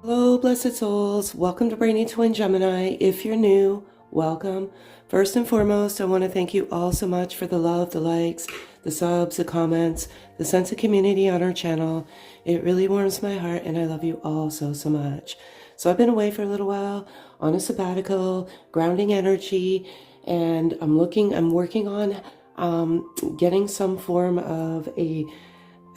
Hello, blessed souls. Welcome to Brainy Twin Gemini. If you're new, welcome. First and foremost, I want to thank you all so much for the love, the likes, the subs, the comments, the sense of community on our channel. It really warms my heart, and I love you all so, so much. So I've been away for a little while on a sabbatical, grounding energy, and I'm working on getting some form of a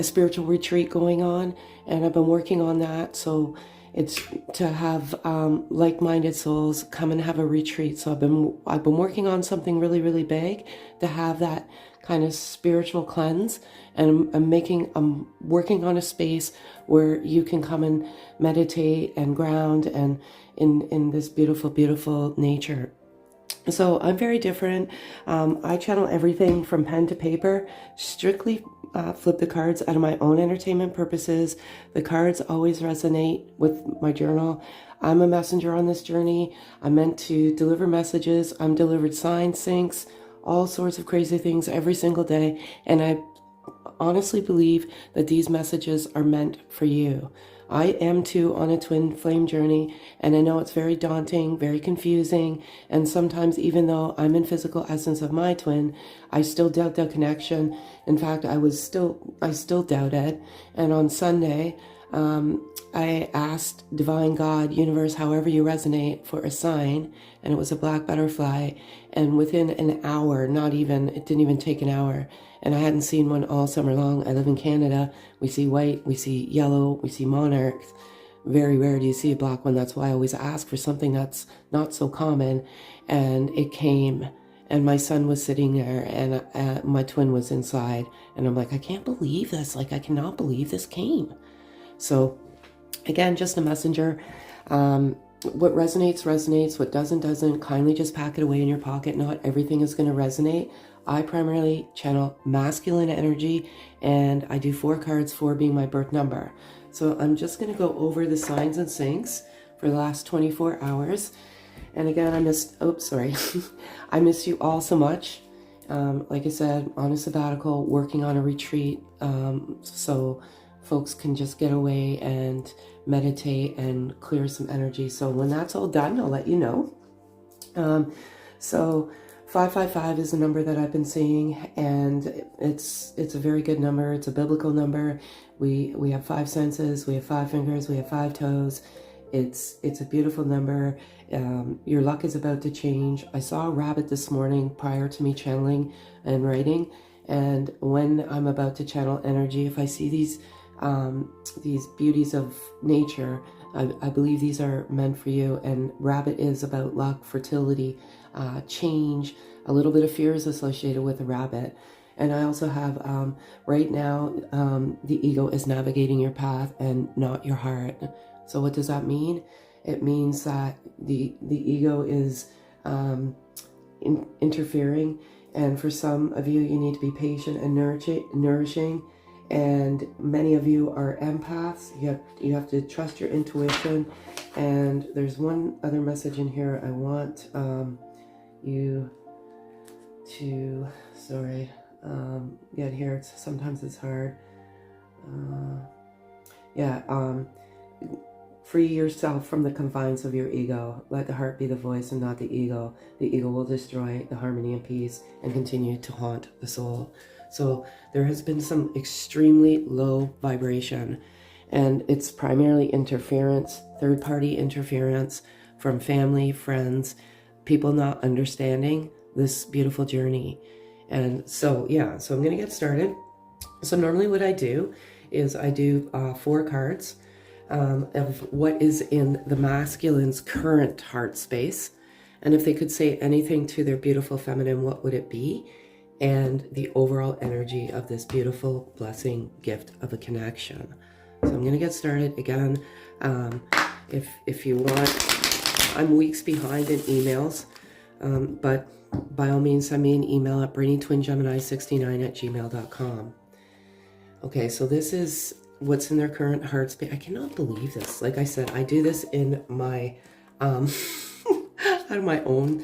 spiritual retreat going on, and I've been working on that. So it's to have like-minded souls come and have a retreat. So I've been working on something really, really big to have that kind of spiritual cleanse, and I'm working on a space where you can come and meditate and ground and in this beautiful, beautiful nature. So I'm very different. I channel everything from pen to paper, strictly flip the cards out of my own entertainment purposes. The cards always resonate with my journal. I'm a messenger on this journey. I'm meant to deliver messages. I'm delivered signs, syncs, all sorts of crazy things every single day. And I honestly believe that these messages are meant for you. I am too on a twin flame journey, and I know it's very daunting, very confusing, and sometimes even though I'm in physical essence of my twin, I still doubt the connection. In fact, I still doubt it. And on Sunday, I asked Divine God, Universe, however you resonate, for a sign, and it was a black butterfly. And within an hour, it didn't even take an hour, and I hadn't seen one all summer long. I live in Canada. We see white, we see yellow, we see monarchs. Very rare do you see a black one. That's why I always ask for something that's not so common. And it came, and my son was sitting there, and my twin was inside. And I'm like, I can't believe this. Like, I cannot believe this came. So again, just a messenger. What resonates, resonates. What doesn't. Kindly just pack it away in your pocket. Not everything is going to resonate. I primarily channel masculine energy, and I do 4 cards, 4 being my birth number. So I'm just going to go over the signs and syncs for the last 24 hours. And again, I missed you all so much. Like I said, on a sabbatical, working on a retreat, so folks can just get away and meditate and clear some energy. So when that's all done, I'll let you know. So 555 is the number that I've been seeing, and it's a very good number. It's a biblical number. We have 5 senses, we have 5 fingers, we have 5 toes. It's a beautiful number. Your luck is about to change. I saw a rabbit this morning prior to me channeling and writing, and when I'm about to channel energy, if I see these beauties of nature, I believe these are meant for you. And rabbit is about luck, fertility, change. A little bit of fear is associated with a rabbit. And I also have right now the ego is navigating your path and not your heart. So what does that mean? It means that the ego is interfering, and for some of you, you need to be patient and nourishing. And many of you are empaths. You have to trust your intuition. And there's one other message in here I want you to, get here. Sometimes it's hard. Free yourself from the confines of your ego. Let the heart be the voice and not the ego. The ego will destroy the harmony and peace and continue to haunt the soul. So there has been some extremely low vibration, and it's primarily interference, third-party interference from family, friends, people not understanding this beautiful journey. And so, so I'm going to get started. So normally what I do is I do 4 cards of what is in the masculine's current heart space. And if they could say anything to their beautiful feminine, what would it be? And the overall energy of this beautiful blessing gift of a connection. So I'm going to get started again. If you want, I'm weeks behind in emails, but by all means send me an email at brainy6969@gmail.com. Okay, so this is what's in their current heart space. I cannot believe this. Like I said, I do this in my out of my own.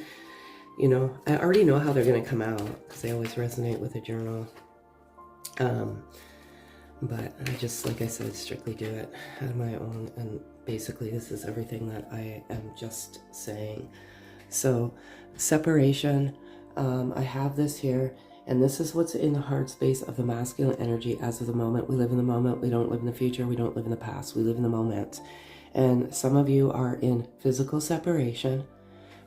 You know, I already know how they're going to come out because they always resonate with a journal. But I just, like I said, strictly do it out of my own. And basically this is everything that I am just saying. So separation, I have this here, and this is what's in the heart space of the masculine energy as of the moment. We live in the moment. We don't live in the future. We don't live in the past. We live in the moment. And some of you are in physical separation,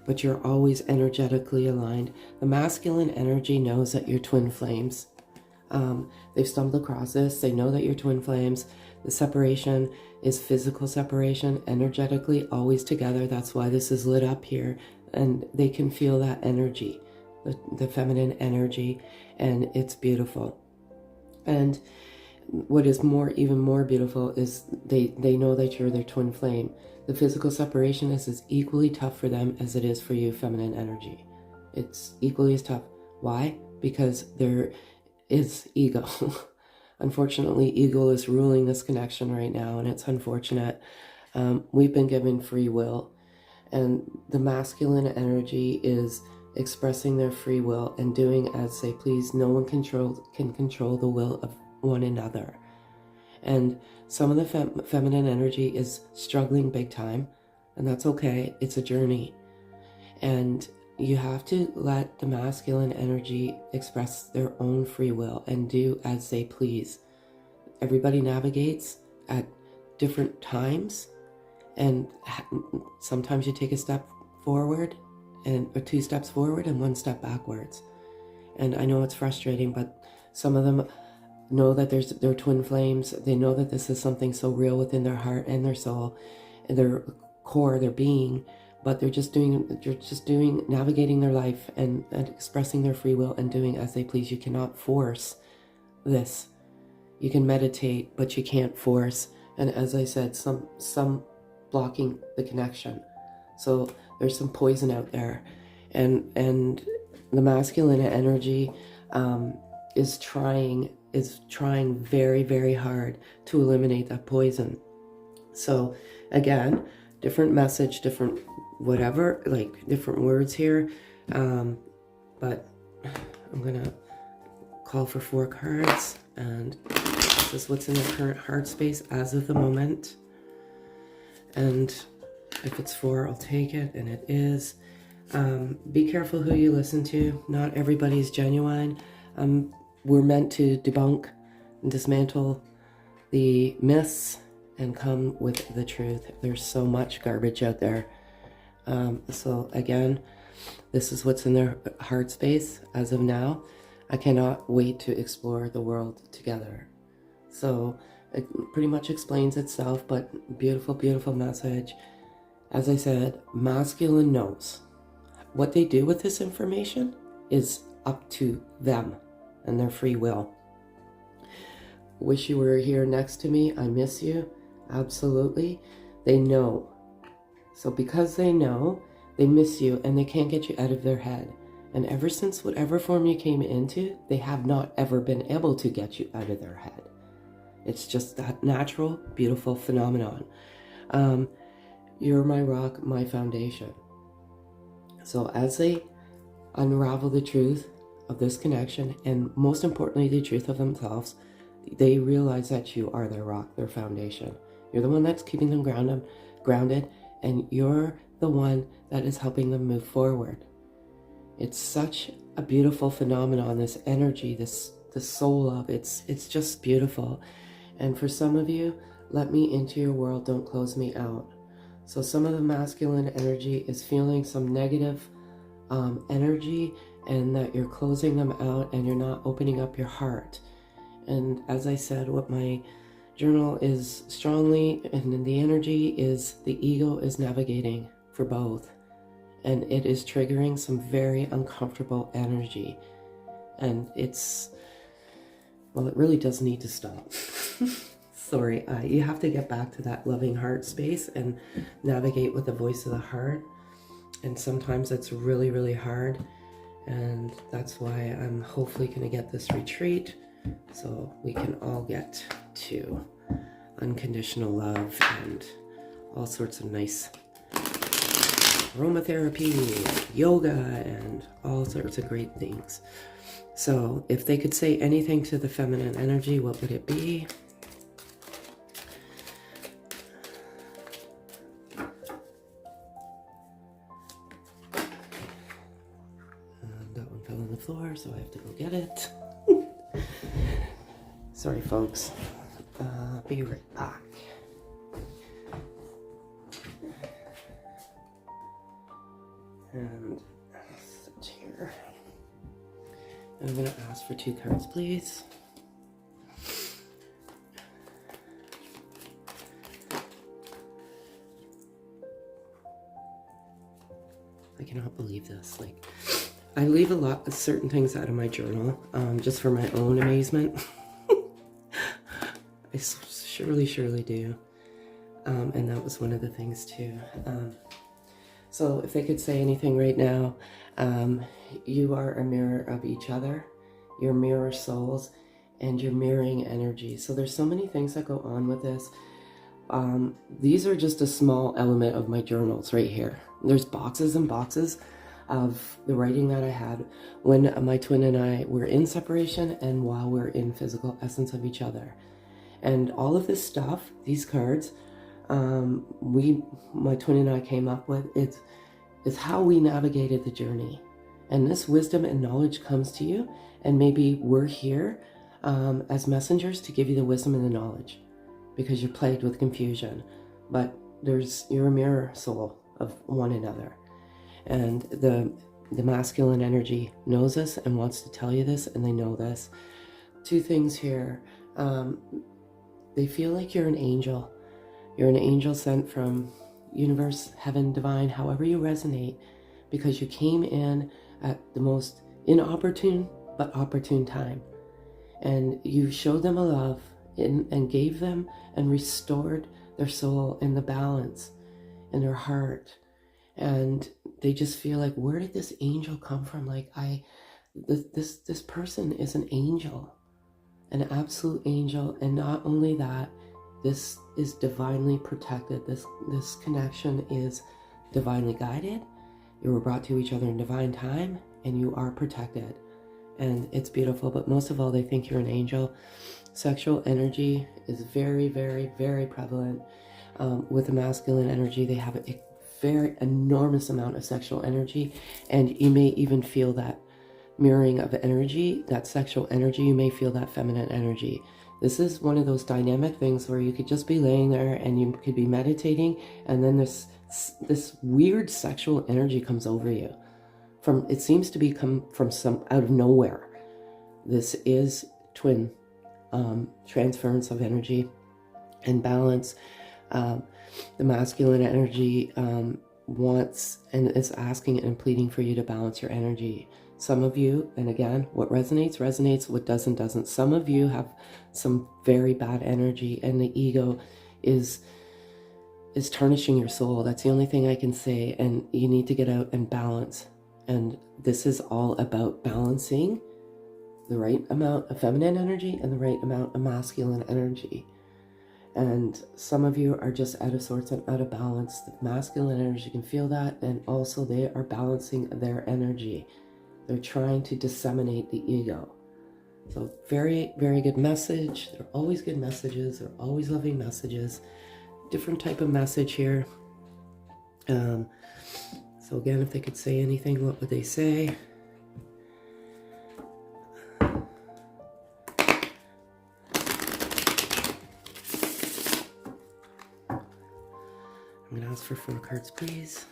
but you're always energetically aligned. The masculine energy knows that you're twin flames. They've stumbled across this. They know that you're twin flames. The separation is physical separation, energetically always together. That's why this is lit up here, and they can feel that energy, the feminine energy, and it's beautiful. And what is even more beautiful is they know that you're their twin flame. The physical separation is as equally tough for them as it is for you, feminine energy. It's equally as tough. Why? Because there is ego. Unfortunately, ego is ruling this connection right now, and it's unfortunate. We've been given free will, and the masculine energy is expressing their free will and doing as they please. No one can control the will of one another. And some of the feminine energy is struggling big time, and that's okay. It's a journey. And you have to let the masculine energy express their own free will and do as they please. Everybody navigates at different times, and sometimes you take a step forward or 2 steps forward and 1 step backwards. And I know it's frustrating, but some of them know that they're twin flames. They know that this is something so real within their heart and their soul and their core, their being, but they're just navigating their life and expressing their free will and doing as they please. You cannot force this. You can meditate, but you can't force. And as I said, some blocking the connection. So there's some poison out there, and the masculine energy is trying very, very hard to eliminate that poison. So again, different message, different whatever, like different words here, but I'm gonna call for 4 cards, and this is what's in the current heart space as of the moment. And if it's 4, I'll take it, and it is. Be careful who you listen to. Not everybody's genuine. We're meant to debunk and dismantle the myths and come with the truth. There's so much garbage out there. So again, this is what's in their heart space as of now. I cannot wait to explore the world together. So it pretty much explains itself, but beautiful, beautiful message. As I said, masculine knows. What they do with this information is up to them and their free will. Wish you were here next to me. I miss you. Absolutely. They know. So because they know, they miss you and they can't get you out of their head. And ever since whatever form you came into, they have not ever been able to get you out of their head. It's just that natural, beautiful phenomenon. You're my rock, my foundation. So as they unravel the truth of this connection, and most importantly, the truth of themselves, they realize that you are their rock, their foundation. You're the one that's keeping them grounded, and you're the one that is helping them move forward. It's such a beautiful phenomenon, this energy, the soul of it's just beautiful. And for some of you, let me into your world, don't close me out. So some of the masculine energy is feeling some negative energy, and that you're closing them out and you're not opening up your heart. And as I said, what my journal is strongly, and the energy is the ego is navigating for both. And it is triggering some very uncomfortable energy. And it really does need to stop. Sorry, you have to get back to that loving heart space and navigate with the voice of the heart. And sometimes it's really, really hard. And that's why I'm hopefully going to get this retreat so we can all get to unconditional love and all sorts of nice aromatherapy, yoga, and all sorts of great things. So if they could say anything to the feminine energy, what would it be? floor, so I have to go get it. Sorry, folks. Be right back. And sit here. I'm going to ask for 2 cards, please. I cannot believe this. Like, I leave a lot of certain things out of my journal, just for my own amazement. I surely do. And that was one of the things too. So if they could say anything right now, you are a mirror of each other. You're mirror souls, and you're mirroring energy. So there's so many things that go on with this. These are just a small element of my journals right here. There's boxes and boxes of the writing that I had when my twin and I were in separation and while we're in physical essence of each other. And all of this stuff, these cards, my twin and I came up with, it's how we navigated the journey. And this wisdom and knowledge comes to you, and maybe we're here as messengers to give you the wisdom and the knowledge, because you're plagued with confusion. But you're a mirror soul of one another. And the masculine energy knows this and wants to tell you this, and they know this. 2 things here. They feel like you're an angel. You're an angel sent from universe, heaven, divine, however you resonate, because you came in at the most inopportune but opportune time. And you showed them a love and gave them and restored their soul and the balance in their heart. And they just feel like, where did this angel come from? Like, this person is an angel, an absolute angel. And not only that, this is divinely protected. This connection is divinely guided. You were brought to each other in divine time, and you are protected. And it's beautiful. But most of all, they think you're an angel. Sexual energy is very, very, very prevalent. With the masculine energy, they have a very enormous amount of sexual energy, and you may even feel that mirroring of energy, that sexual energy. You may feel that feminine energy. This is one of those dynamic things where you could just be laying there and you could be meditating, and then this weird sexual energy comes over you. It seems to come from some out of nowhere. This is twin transference of energy and balance. The masculine energy wants and is asking and pleading for you to balance your energy. Some of you, and again, what resonates, what doesn't. Some of you have some very bad energy, and the ego is tarnishing your soul. That's the only thing I can say, and you need to get out and balance. And this is all about balancing the right amount of feminine energy and the right amount of masculine energy. And some of you are just out of sorts and out of balance. The masculine energy can feel that, and also they are balancing their energy. They're trying to disseminate the ego. So very, very good message. They're always good messages. They're always loving messages. Different type of message here. So again, if they could say anything, what would they say? I'm going to ask for 4 cards, please.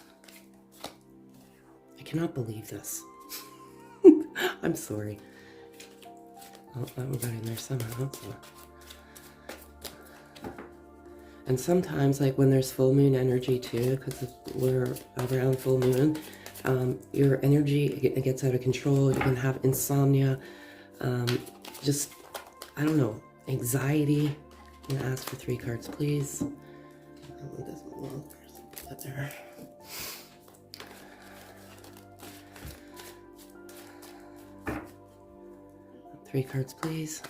I cannot believe this. I'm sorry. Oh, that one got in there somehow. So. And sometimes, like when there's full moon energy too, because we're around full moon, your energy gets out of control. You can have insomnia, just, I don't know, anxiety. I'm going to ask for 3 cards, please. That one doesn't belong. Put that there. Three cards, please.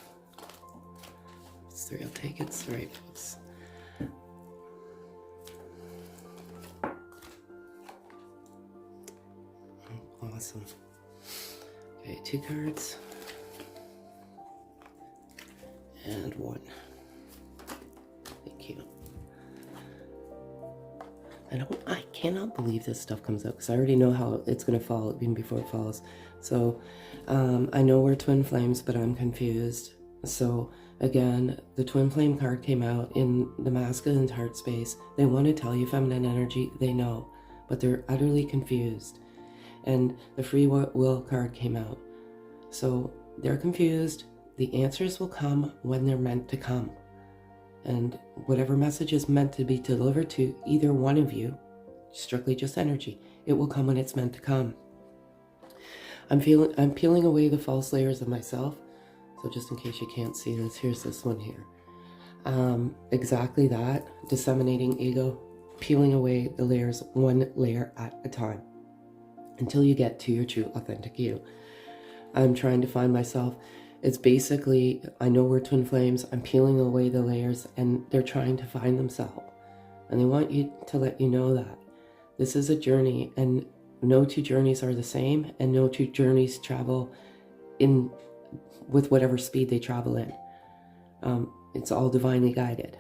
It's 3, I'll take it. It's the right folks. Awesome. Okay, 2 cards. And 1. Thank you. I cannot believe this stuff comes out, because I already know how it's going to fall even before it falls. So I know we're twin flames, but I'm confused. So again, the twin flame card came out in the masculine heart space. They want to tell you feminine energy, they know, but they're utterly confused. And the free will card came out. So they're confused. The answers will come when they're meant to come. And whatever message is meant to be delivered to either one of you, strictly just energy, it will come when it's meant to come. I'm peeling away the false layers of myself. So just in case you can't see this, here's this one here. Exactly that, disseminating ego, peeling away the layers one layer at a time until you get to your true authentic you. I'm trying to find myself. It's basically, I know we're twin flames, I'm peeling away the layers and they're trying to find themselves. And they want you to let you know that this is a journey and no two journeys are the same and no two journeys travel in with whatever speed they travel in. It's all divinely guided.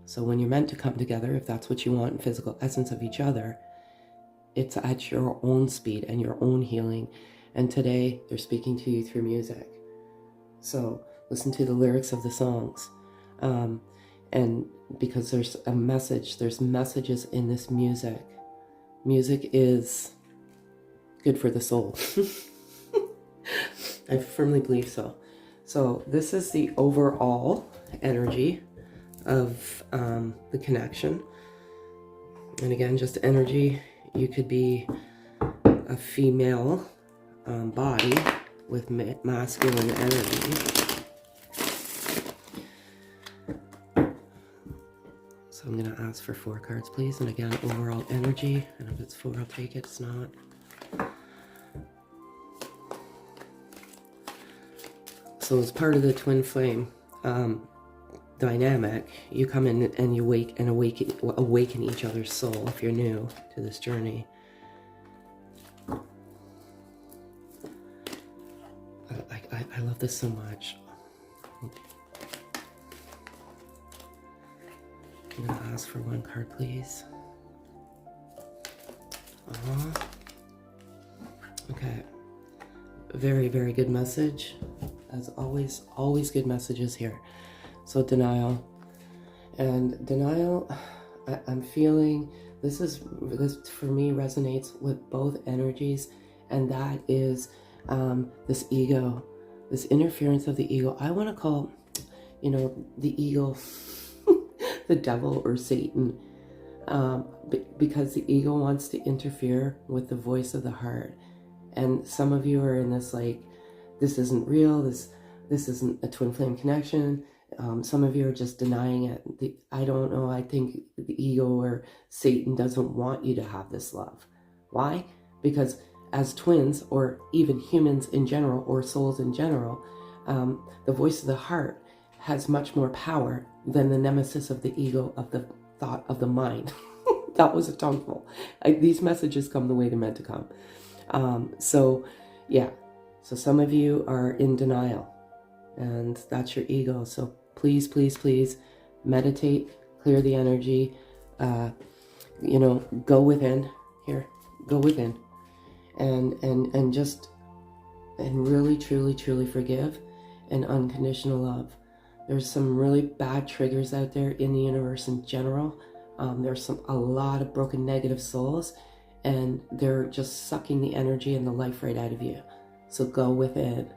So when you're meant to come together, if that's what you want in physical essence of each other, it's at your own speed and your own healing. And today they're speaking to you through music. So listen to the lyrics of the songs. And because there's a message, there's messages in this music. Music is good for the soul. I firmly believe so. So this is the overall energy of the connection. And again, just energy. You could be a female body with masculine energy. So I'm going to ask for 4 cards, please. And again, overall energy. And if it's 4, I'll take it. It's not. So as part of the twin flame dynamic, you come in and you awaken each other's soul if you're new to this journey. I love this so much. I'm going to ask for 1 card, please. Okay. Very, very good message. As always good messages here. So denial. And denial, I'm feeling this for me resonates with both energies, and that is this ego, this interference of the ego. I want to call, the ego the devil or Satan, because the ego wants to interfere with the voice of the heart. And some of you are in this like, this isn't real, this isn't a twin flame connection. Some of you are just denying it. I don't know, I think the ego or Satan doesn't want you to have this love. Why? Because as twins, or even humans in general, or souls in general, the voice of the heart has much more power than the nemesis of the ego, of the thought of the mind. That was a tongueful. These messages come the way they're meant to come. So some of you are in denial, and that's your ego. So please, please, please meditate, clear the energy, go within here, go within, and just, and really, truly, truly forgive and unconditional love. There's some really bad triggers out there in the universe in general. There's a lot of broken negative souls, and they're just sucking the energy and the life right out of you. So go within,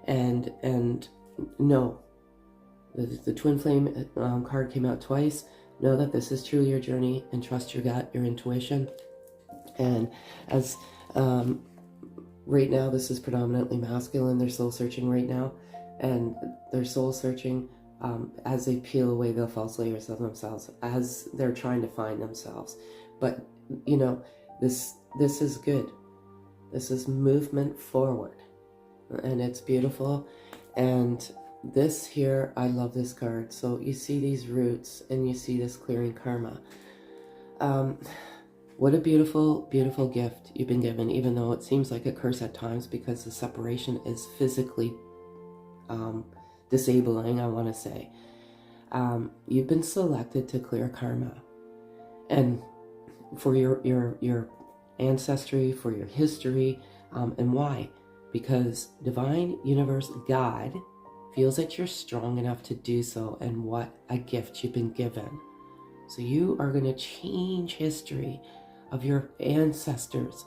and know, the twin flame card came out twice. Know that this is truly your journey, and trust your gut, your intuition. And as right now, this is predominantly masculine. They're soul searching right now, and they're soul searching as they peel away the false layers of themselves, as they're trying to find themselves. But this is good. This is movement forward, and it's beautiful. And this here, I love this card. So you see these roots, and you see this clearing karma. What a beautiful, beautiful gift you've been given, even though it seems like a curse at times, because the separation is physically disabling, I want to say. You've been selected to clear karma, and for your ancestry, for your history. And why? because divine universe God feels that you're strong enough to do so, and what a gift you've been given. So you are going to change history of your ancestors,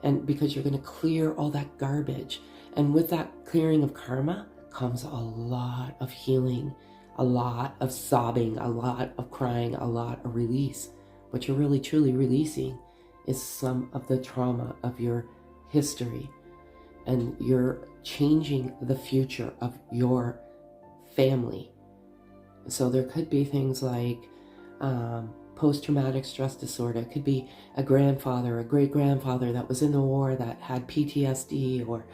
and because you're going to clear all that garbage. And with that clearing of karma comes a lot of healing, a lot of sobbing, a lot of crying, a lot of release. What you're really truly releasing is some of the trauma of your history, and you're changing the future of your family. So there could be things like post-traumatic stress disorder. It could be a grandfather, a great-grandfather that was in the war that had PTSD, or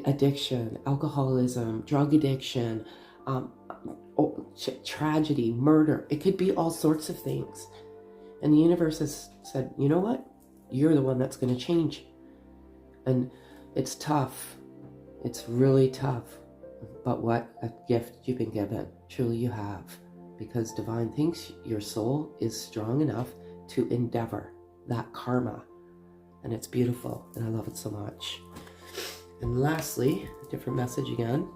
addiction, alcoholism, drug addiction, tragedy, murder. It could be all sorts of things. And the universe has said, you know what? You're the one that's going to change. And it's tough. It's really tough. But what a gift you've been given. Truly you have. Because divine thinks your soul is strong enough to endeavor that karma. And it's beautiful. And I love it so much. And lastly, a different message again.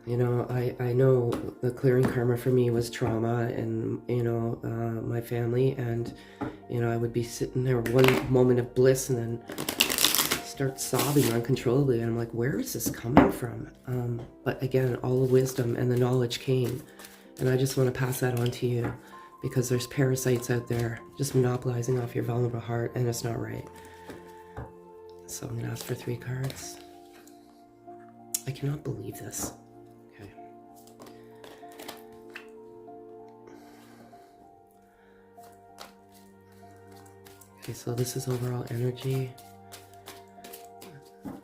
You know, I know the clearing karma for me was trauma, and, you know, my family, and, you know, I would be sitting there one moment of bliss and then start sobbing uncontrollably. And I'm like, where is this coming from? But again, all the wisdom and the knowledge came. And I just want to pass that on to you, because there's parasites out there just monopolizing off your vulnerable heart, and it's not right. So I'm going to ask for 3 cards. I cannot believe this. Okay. Okay, so this is overall energy. And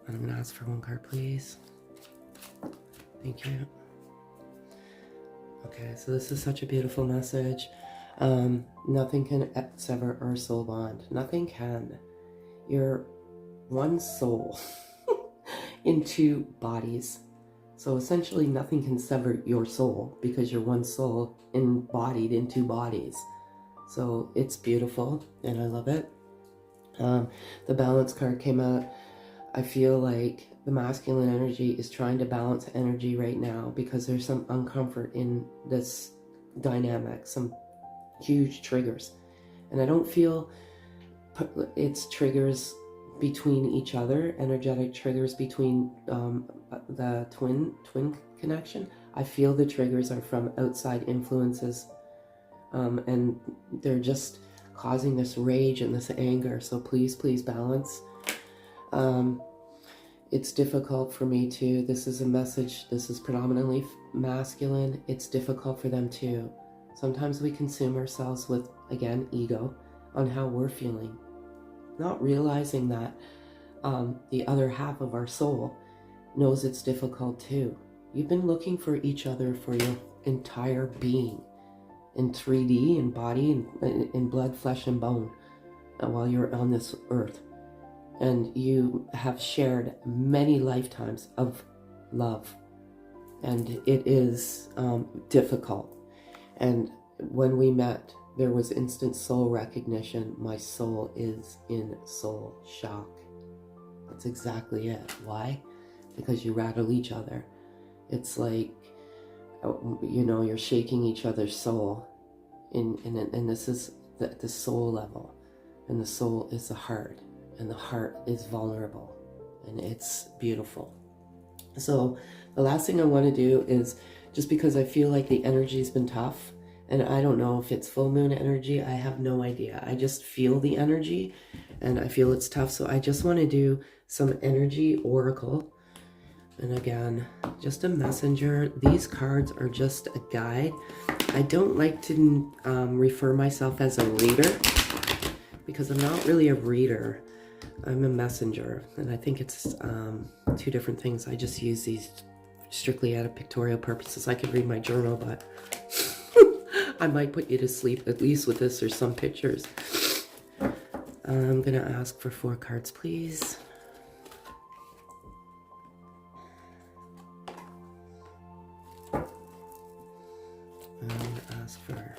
I'm going to ask for 1 card, please. Thank you. Okay, so this is such a beautiful message. Nothing can sever our soul bond. Nothing can. You're one soul in 2 bodies. So essentially nothing can sever your soul, because you're one soul embodied in 2 bodies. So it's beautiful, and I love it. The balance card came out. I feel like the masculine energy is trying to balance energy right now, because there's some uncomfort in this dynamic, some huge triggers. And I don't feel it's triggers between each other, energetic triggers between the twin connection. I feel the triggers are from outside influences, and they're just causing this rage and this anger. So please balance. It's difficult for me too. This is a message, this is predominantly masculine. It's difficult for them too. Sometimes we consume ourselves with, again, ego on how we're feeling, not realizing that the other half of our soul knows it's difficult too. You've been looking for each other for your entire being, in 3D, in body, in blood, flesh, and bone, while you're on this earth. And you have shared many lifetimes of love. And it is difficult. And when we met, there was instant soul recognition. My soul is in soul shock. That's exactly it. Why? Because you rattle each other. It's like, you know, you're shaking each other's soul. And this is the soul level. And the soul is the heart. And the heart is vulnerable. And it's beautiful. So the last thing I want to do is, just because I feel like the energy's been tough, and I don't know if it's full moon energy, I have no idea. I just feel the energy, and I feel it's tough. So I just want to do some energy oracle. And again, just a messenger. These cards are just a guide. I don't like to refer myself as a reader, because I'm not really a reader. I'm a messenger, and I think it's 2 different things. I just use these strictly out of pictorial purposes. I could read my journal, but I might put you to sleep, at least with this or some pictures. I'm going to ask for 4 cards, please. I'm going to ask for...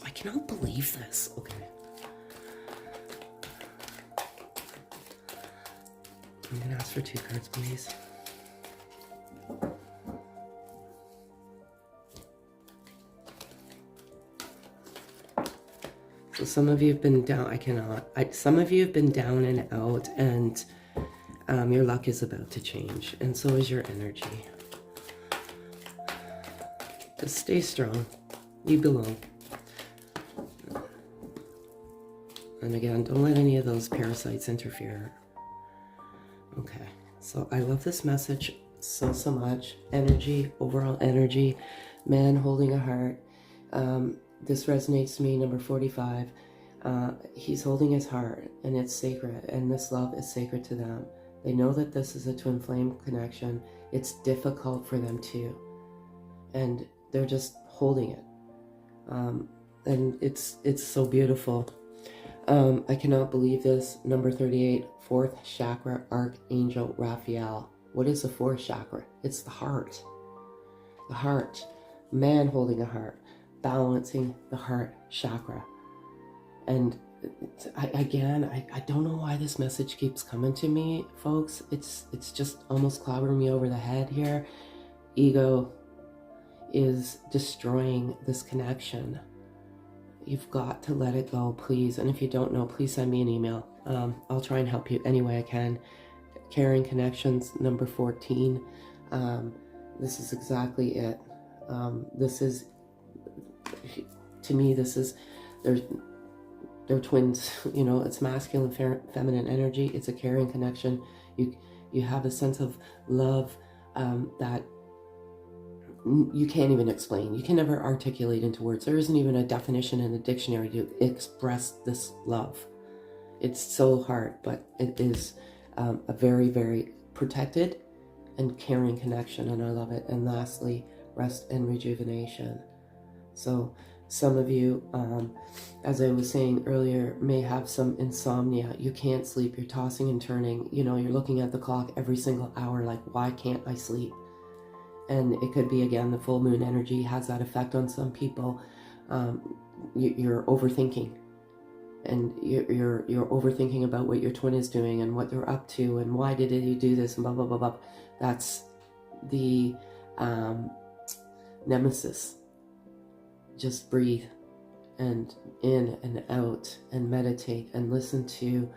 I cannot believe this. Okay. I'm going to ask for 2 cards, please. So some of you have been down, some of you have been down and out, and your luck is about to change, and so is your energy. Just stay strong. You belong. And again, don't let any of those parasites interfere. Okay, so I love this message so much. Energy, overall energy, man holding a heart. This resonates to me, number 45. He's holding his heart, and it's sacred, and this love is sacred to them. They know that this is a twin flame connection. It's difficult for them too, and they're just holding it. And it's so beautiful. I cannot believe this. Number 38, 4th chakra, Archangel Raphael. What is the 4th chakra? It's the heart. The heart. Man holding a heart. Balancing the heart chakra. And I don't know why this message keeps coming to me, folks. It's just almost clobbering me over the head here. Ego is destroying this connection. You've got to let it go, please. And if you don't know, please send me an email. I'll try and help you any way I can. Caring Connections, number 14. This is exactly it. This is, to me, this is, they're twins. You know, it's masculine, feminine energy. It's a caring connection. You have a sense of love that you can't even explain. You can never articulate into words. There isn't even a definition in the dictionary to express this love. It's so hard, but it is a very, very protected and caring connection, and I love it. And lastly, rest and rejuvenation. So some of you, as I was saying earlier, may have some insomnia. You can't sleep. You're tossing and turning. You know, you're looking at the clock every single hour like, why can't I sleep? And it could be, again, the full moon energy has that effect on some people. You're overthinking, and you're overthinking about what your twin is doing and what they're up to and why did you do this and blah, blah, blah, blah. That's the nemesis. Just breathe and in and out and meditate and listen to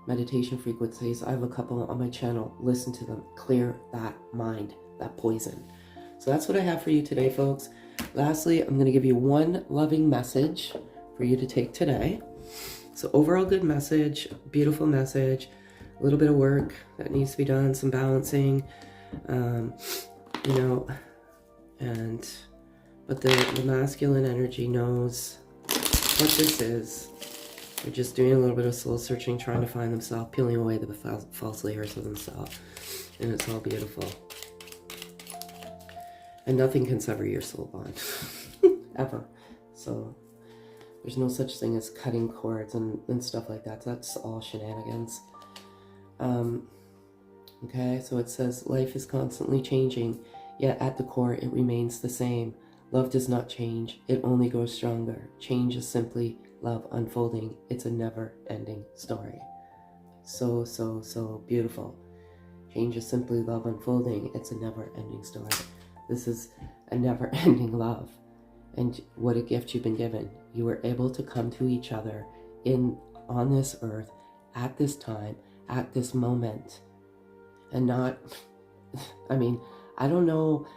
meditation frequencies. I have a couple on my channel. Listen to them. Clear that mind, that poison. So that's what I have for you today, folks. Lastly, I'm going to give you one loving message for you to take today. So overall good message, beautiful message, a little bit of work that needs to be done, some balancing, you know, but the masculine energy knows what this is. They're just doing a little bit of soul searching, trying to find themselves, peeling away the false layers of themselves. And it's all beautiful. And nothing can sever your soul bond. Ever. So there's no such thing as cutting cords and stuff like that. That's all shenanigans. Okay, so it says, life is constantly changing, yet at the core it remains the same. Love does not change. It only grows stronger. Change is simply love unfolding. It's a never-ending story. So, so, so beautiful. Change is simply love unfolding. It's a never-ending story. This is a never-ending love. And what a gift you've been given. You were able to come to each other on this earth, at this time, at this moment. And not, I mean, I don't know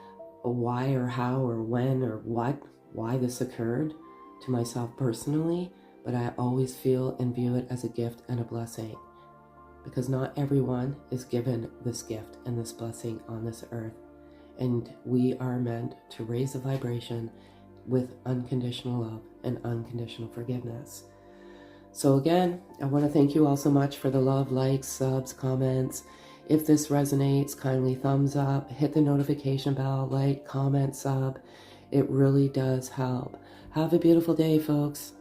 why or how or when or why this occurred to myself personally, but I always feel and view it as a gift and a blessing, because not everyone is given this gift and this blessing on this earth, and we are meant to raise the vibration with unconditional love and unconditional forgiveness. So again, I want to thank you all so much for the love, likes, subs, comments. If this resonates, kindly thumbs up, hit the notification bell, like, comment, sub. It really does help. Have a beautiful day, folks.